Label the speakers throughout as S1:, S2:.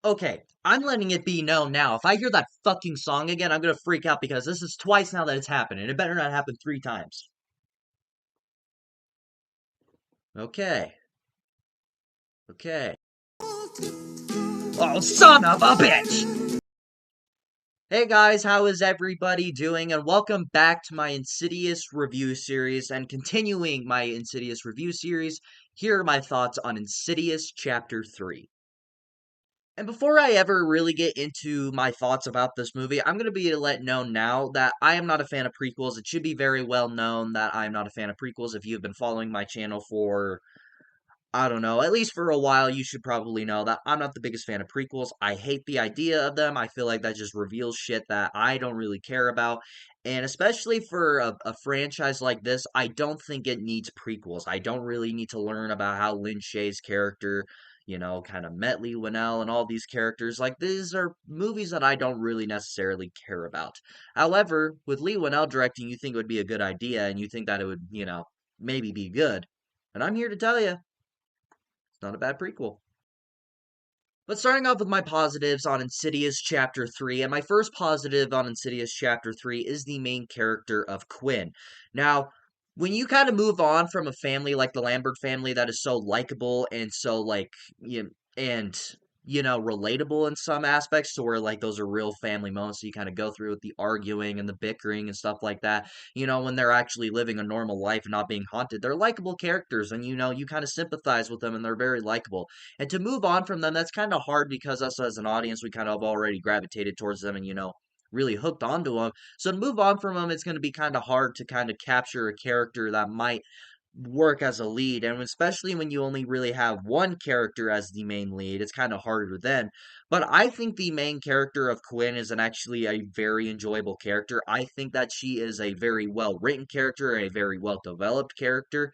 S1: Okay, I'm letting it be known now. If I hear that fucking song again, I'm gonna freak out because this is twice now that it's happened, and it better not happen three times. Okay, okay. Oh, son of a bitch! Hey guys, how is everybody doing? And welcome back to my Insidious review series. And continuing my Insidious review series, here are my thoughts on Insidious Chapter 3. And before I ever really get into my thoughts about this movie, I'm going to be let known now that I am not a fan of prequels. It should be very well known that I am not a fan of prequels. If you've been following my channel for, I don't know, at least for a while, you should probably know that I'm not the biggest fan of prequels. I hate the idea of them. I feel like that just reveals shit that I don't really care about. And especially for a franchise like this, I don't think it needs prequels. I don't really need to learn about how Lin Shaye's character, kind of met Lee Winnell and all these characters. Like, these are movies that I don't really necessarily care about. However, with Lee Winnell directing, you think it would be a good idea, and you think that it would, maybe be good. And I'm here to tell you, it's not a bad prequel. But starting off with my positives on Insidious Chapter 3, and my first positive on Insidious Chapter 3 is the main character of Quinn. Now, when you kind of move on from a family like the Lambert family that is so likable and so, like, and, relatable in some aspects to where, like, those are real family moments that you kind of go through with the arguing and the bickering and stuff like that, when they're actually living a normal life and not being haunted, they're likable characters, and, you kind of sympathize with them, and they're very likable. And to move on from them, that's kind of hard because us as an audience, we kind of already gravitated towards them and, really hooked onto them. So to move on from them, it's going to be kind of hard to kind of capture a character that might work as a lead. And especially when you only really have one character as the main lead, it's kind of harder then. But I think the main character of Quinn is actually a very enjoyable character. I think that she is a very well written character, a very well developed character.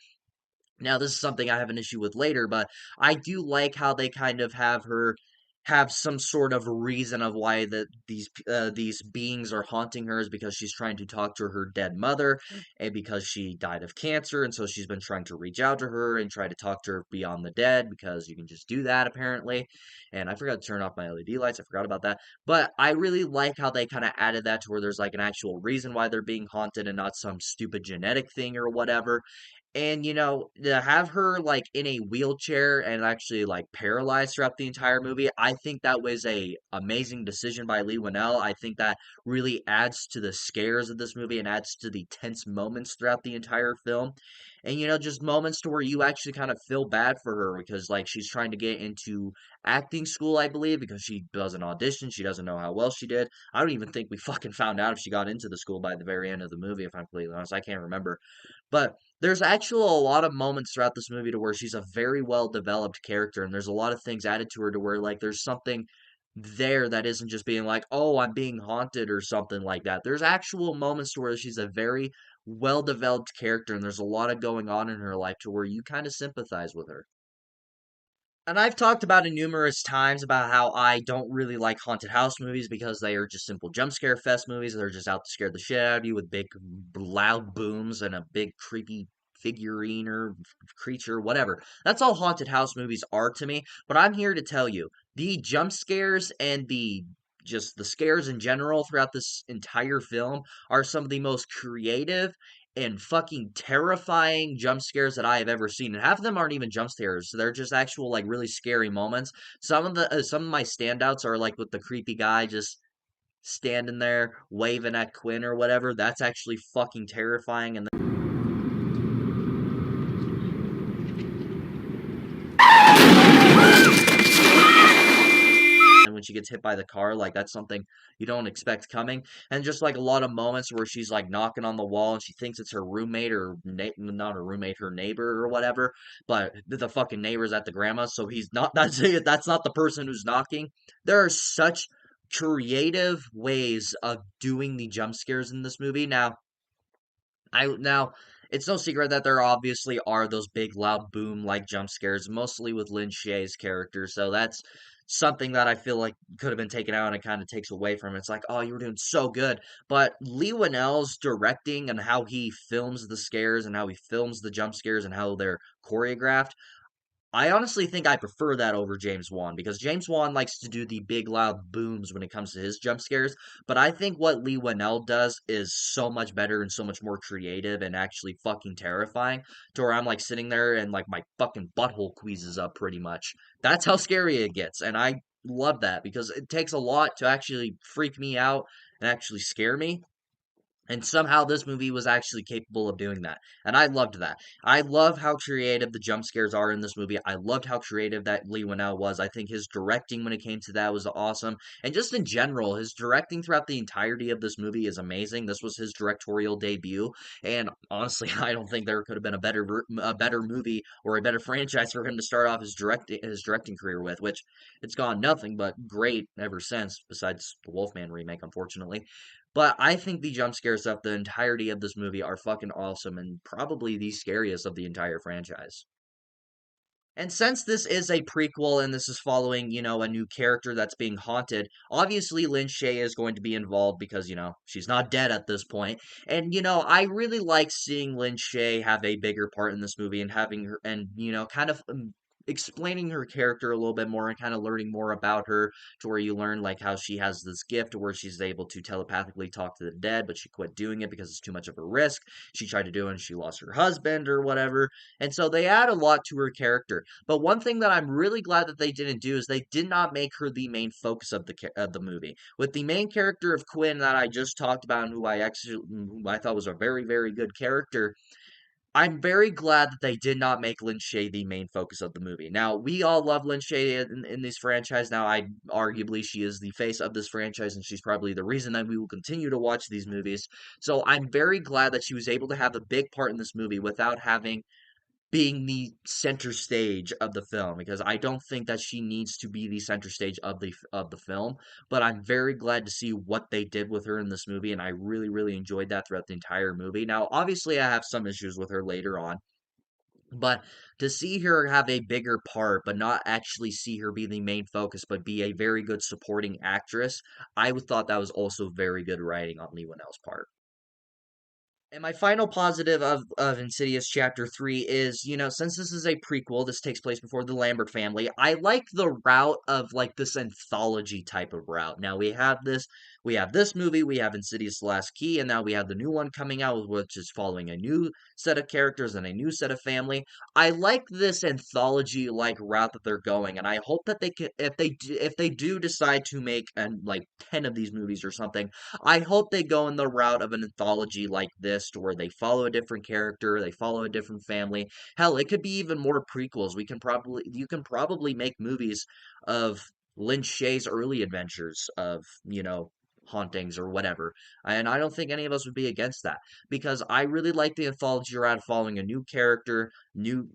S1: Now, this is something I have an issue with later, but I do like how they kind of have her have some sort of reason of why these beings are haunting her is because she's trying to talk to her dead mother and because she died of cancer, and so she's been trying to reach out to her and try to talk to her beyond the dead because you can just do that apparently. And I forgot to turn off my LED lights. I forgot about that. But I really like how they kind of added that to where there's like an actual reason why they're being haunted and not some stupid genetic thing or whatever. And, to have her, like, in a wheelchair and actually, like, paralyzed throughout the entire movie, I think that was a amazing decision by Lee Winnell. I think that really adds to the scares of this movie and adds to the tense moments throughout the entire film. And, just moments to where you actually kind of feel bad for her because, like, she's trying to get into acting school, I believe, because she does an audition. She doesn't know how well she did. I don't even think we fucking found out if she got into the school by the very end of the movie, if I'm completely honest. I can't remember. But there's actually a lot of moments throughout this movie to where she's a very well developed character, and there's a lot of things added to her to where like there's something there that isn't just being like, oh, I'm being haunted or something like that. There's actual moments to where she's a very well developed character, and there's a lot of going on in her life to where you kind of sympathize with her. And I've talked about it numerous times about how I don't really like haunted house movies because they are just simple jump scare fest movies. They're just out to scare the shit out of you with big loud booms and a big creepy figurine or creature, whatever. That's all haunted house movies are to me. But I'm here to tell you, the jump scares and the scares in general throughout this entire film are some of the most creative and fucking terrifying jump scares that I have ever seen. And half of them aren't even jump scares. They're just actual like really scary moments. Some of my standouts are like with the creepy guy just standing there waving at Quinn or whatever. That's actually fucking terrifying. And when she gets hit by the car, like that's something you don't expect coming. And just like a lot of moments where she's like knocking on the wall and she thinks it's her roommate or not her roommate, her neighbor or whatever, but the fucking neighbor's at the grandma, so he's not that's not the person who's knocking. There are such creative ways of doing the jump scares in this movie. Now it's no secret that there obviously are those big loud boom like jump scares, mostly with Lin Shaye's character. So that's something that I feel like could have been taken out and it kind of takes away from it. It's like, oh, you were doing so good. But Lee Winnell's directing and how he films the scares and how he films the jump scares and how they're choreographed, I honestly think I prefer that over James Wan because James Wan likes to do the big loud booms when it comes to his jump scares, but I think what Lee Winnell does is so much better and so much more creative and actually fucking terrifying to where I'm like sitting there and like my fucking butthole queases up pretty much. That's how scary it gets, and I love that because it takes a lot to actually freak me out and actually scare me. And somehow this movie was actually capable of doing that. And I loved that. I love how creative the jump scares are in this movie. I loved how creative that Lee Winnell was. I think his directing when it came to that was awesome. And just in general, his directing throughout the entirety of this movie is amazing. This was his directorial debut. And honestly, I don't think there could have been a better movie or a better franchise for him to start off his directing career with, which it's gone nothing but great ever since, besides the Wolfman remake, unfortunately. But I think the jump scares of the entirety of this movie are fucking awesome and probably the scariest of the entire franchise. And since this is a prequel and this is following, a new character that's being haunted, obviously Lin Shaye is going to be involved because, she's not dead at this point. And, I really like seeing Lin Shaye have a bigger part in this movie and having her, and, kind of explaining her character a little bit more and kind of learning more about her to where you learn like how she has this gift where she's able to telepathically talk to the dead, but she quit doing it because it's too much of a risk. She tried to do it and she lost her husband or whatever. And so they add a lot to her character. But one thing that I'm really glad that they didn't do is they did not make her the main focus of the movie. With the main character of Quinn that I just talked about and who I thought was a very very good character, I'm very glad that they did not make Lin Shaye the main focus of the movie. Now, we all love Lin Shaye in this franchise. Now, I arguably she is the face of this franchise, and she's probably the reason that we will continue to watch these movies. So I'm very glad that she was able to have a big part in this movie without having being the center stage of the film because I don't think that she needs to be the center stage of the film, but I'm very glad to see what they did with her in this movie and I really really enjoyed that throughout the entire movie. Now, obviously I have some issues with her later on, but to see her have a bigger part but not actually see her be the main focus but be a very good supporting actress, I thought that was also very good writing on Lee Winnell's part. And my final positive of Insidious Chapter 3 is, since this is a prequel, this takes place before the Lambert family. I like the route of like this anthology type of route. Now we have this movie, we have Insidious The Last Key, and now we have the new one coming out, which is following a new set of characters and a new set of family. I like this anthology like route that they're going, and I hope that they can, if they do decide to make like 10 of these movies or something, I hope they go in the route of an anthology like this, to where they follow a different character, they follow a different family. Hell, it could be even more prequels. You can probably make movies of Lin Shaye's early adventures of, hauntings or whatever. And I don't think any of us would be against that because I really like the anthology route following a new character, new,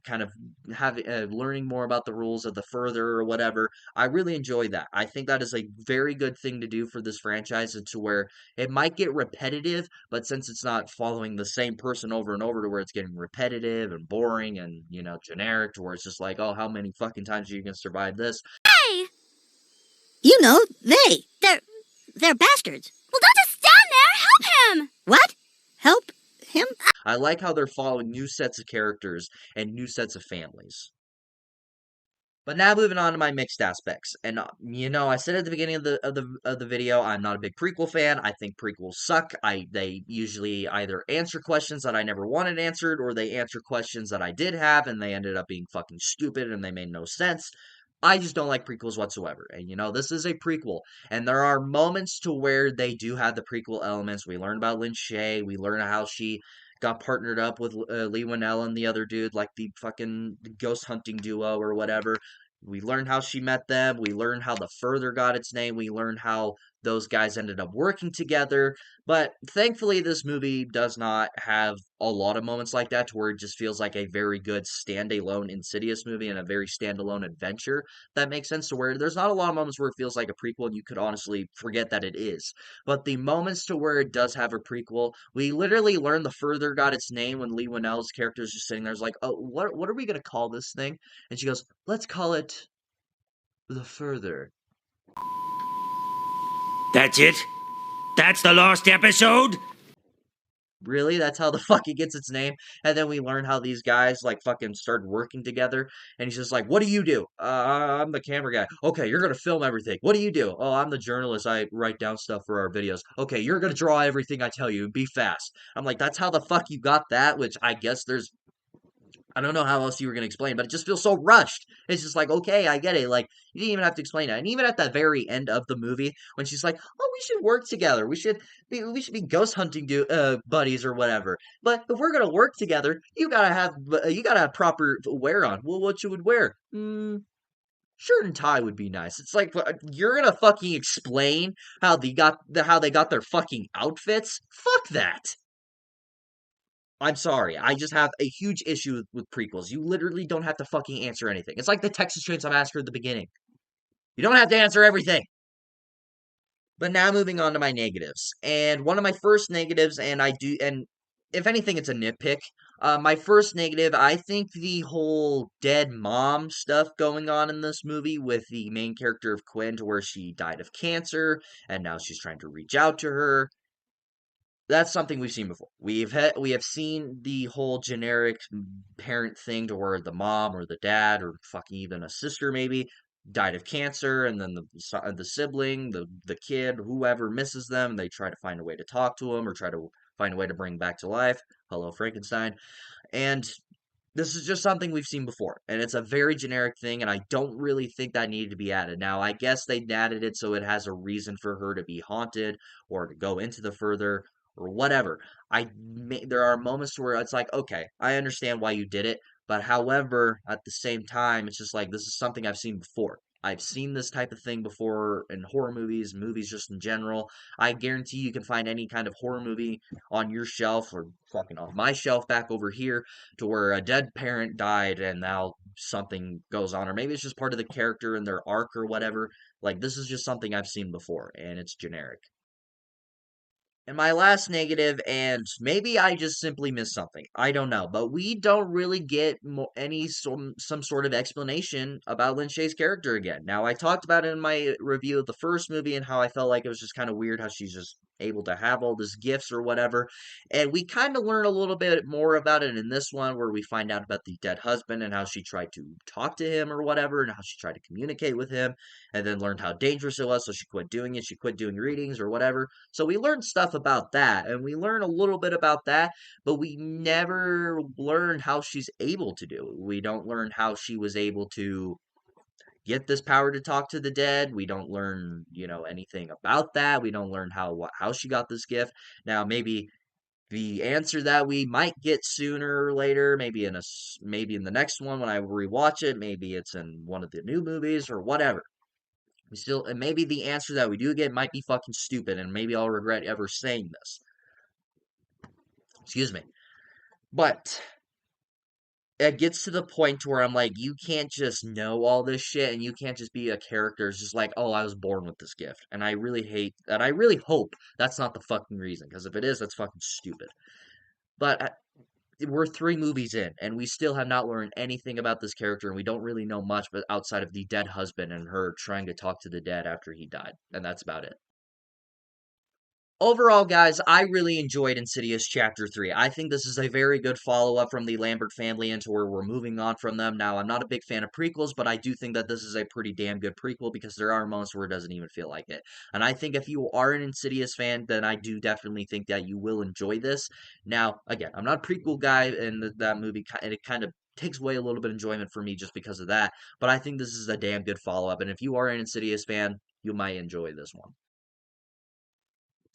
S1: kind of having learning more about the rules of the further or whatever. I really enjoy that. I think that is a very good thing to do for this franchise, and to where it might get repetitive, but since it's not following the same person over and over to where it's getting repetitive and boring and, generic to where it's just like, oh, how many fucking times are you gonna survive this?
S2: Hey! You know, they're bastards. Well, don't just stand there! Help him! What? Help him?
S1: I like how they're following new sets of characters and new sets of families. But now moving on to my mixed aspects, and I said at the beginning of the video, I'm not a big prequel fan. I think prequels suck. They usually either answer questions that I never wanted answered, or they answer questions that I did have, and they ended up being fucking stupid and they made no sense. I just don't like prequels whatsoever. And this is a prequel, and there are moments to where they do have the prequel elements. We learn about Lin Shaye. We learn how she got partnered up with Lee Winnell and the other dude, like the fucking ghost hunting duo or whatever. We learned how she met them. We learned how the Further got its name. We learned how those guys ended up working together. But thankfully, this movie does not have a lot of moments like that to where it just feels like a very good standalone Insidious movie and a very standalone adventure. That makes sense, to where there's not a lot of moments where it feels like a prequel and you could honestly forget that it is. But the moments to where it does have a prequel, we literally learn the Further got its name when Lee Winnell's character is just sitting there, is like, oh, what are we gonna call this thing? And she goes, let's call it the Further.
S3: That's it? That's the last episode?
S1: really? That's how the fuck it gets its name? And then we learn how these guys like fucking started working together. And he's just like, "What do you do?" I'm the camera guy. Okay, you're gonna film everything. What do you do? Oh, I'm the journalist. I write down stuff for our videos. Okay, you're gonna draw everything I tell you. Be fast. I'm like, that's how the fuck you got that. Which I guess there's I don't know how else you were gonna explain, but it just feels so rushed. It's just like, okay, I get it. Like, you didn't even have to explain it. And even at the very end of the movie, when she's like, "Oh, we should work together. We should be ghost hunting buddies or whatever." But if we're gonna work together, you gotta have proper wear on. Well, what you would wear? Shirt and tie would be nice. It's like you're gonna fucking explain how they got their fucking outfits? Fuck that. I'm sorry. I just have a huge issue with prequels. You literally don't have to fucking answer anything. It's like the Texas Chainsaw Massacre at the beginning. You don't have to answer everything. But now moving on to my negatives. And one of my first negatives, and if anything, it's a nitpick. My first negative, I think the whole dead mom stuff going on in this movie with the main character of Quinn, to where she died of cancer, and now she's trying to reach out to her. That's something we've seen before. We have seen the whole generic parent thing to where the mom or the dad or fucking even a sister maybe died of cancer, and then the sibling, the kid, whoever misses them, they try to find a way to talk to them or try to find a way to bring back to life. Hello, Frankenstein. And this is just something we've seen before, and it's a very generic thing, and I don't really think that needed to be added. Now, I guess they added it so it has a reason for her to be haunted or to go into the further or whatever. There are moments where it's like, okay, I understand why you did it, but however, at the same time, it's just like this is something I've seen before. I've seen this type of thing before in horror movies, movies just in general. I guarantee you can find any kind of horror movie on your shelf or fucking on my shelf back over here to where a dead parent died and now something goes on, or maybe it's just part of the character and their arc or whatever. Like, this is just something I've seen before, and it's generic. And my last negative, and maybe I just simply missed something. I don't know, but we don't really get some sort of explanation about Lin Shaye's character again. Now, I talked about it in my review of the first movie and how I felt like it was just kind of weird how she's just able to have all these gifts or whatever. And we kind of learn a little bit more about it in this one, where we find out about the dead husband and how she tried to talk to him or whatever, and how she tried to communicate with him, and then learned how dangerous it was, so she quit doing it. She quit doing readings or whatever. So we learned stuff about that, and we learn a little bit about that, but we never learned how she's able to do it. We don't learn how she was able to get this power to talk to the dead. We don't learn, anything about that. We don't learn how she got this gift. Now, maybe the answer that we might get sooner or later, maybe in the next one when I rewatch it, maybe it's in one of the new movies or whatever. And maybe the answer that we do get might be fucking stupid, and maybe I'll regret ever saying this. Excuse me. But it gets to the point to where I'm like, you can't just know all this shit, and you can't just be a character. It's just like, oh, I was born with this gift. And I really hate that. I really hope that's not the fucking reason, because if it is, that's fucking stupid. But we're 3 movies in, and we still have not learned anything about this character, and we don't really know much but outside of the dead husband and her trying to talk to the dead after he died. And that's about it. Overall, guys, I really enjoyed Insidious Chapter 3. I think this is a very good follow-up from the Lambert family into where we're moving on from them. Now, I'm not a big fan of prequels, but I do think that this is a pretty damn good prequel because there are moments where it doesn't even feel like it. And I think if you are an Insidious fan, then I do definitely think that you will enjoy this. Now, again, I'm not a prequel guy, and that movie, and it kind of takes away a little bit of enjoyment for me just because of that. But I think this is a damn good follow-up, and if you are an Insidious fan, you might enjoy this one.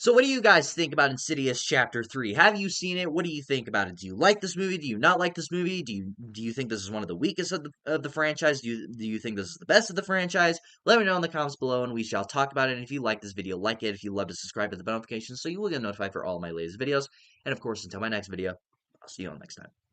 S1: So what do you guys think about Insidious Chapter 3? Have you seen it? What do you think about it? Do you like this movie? Do you not like this movie? Do you think this is one of the weakest of the franchise? Do you think this is the best of the franchise? Let me know in the comments below and we shall talk about it. And if you like this video, like it. If you love to subscribe to the bell notifications so you will get notified for all my latest videos. And of course, until my next video, I'll see you all next time.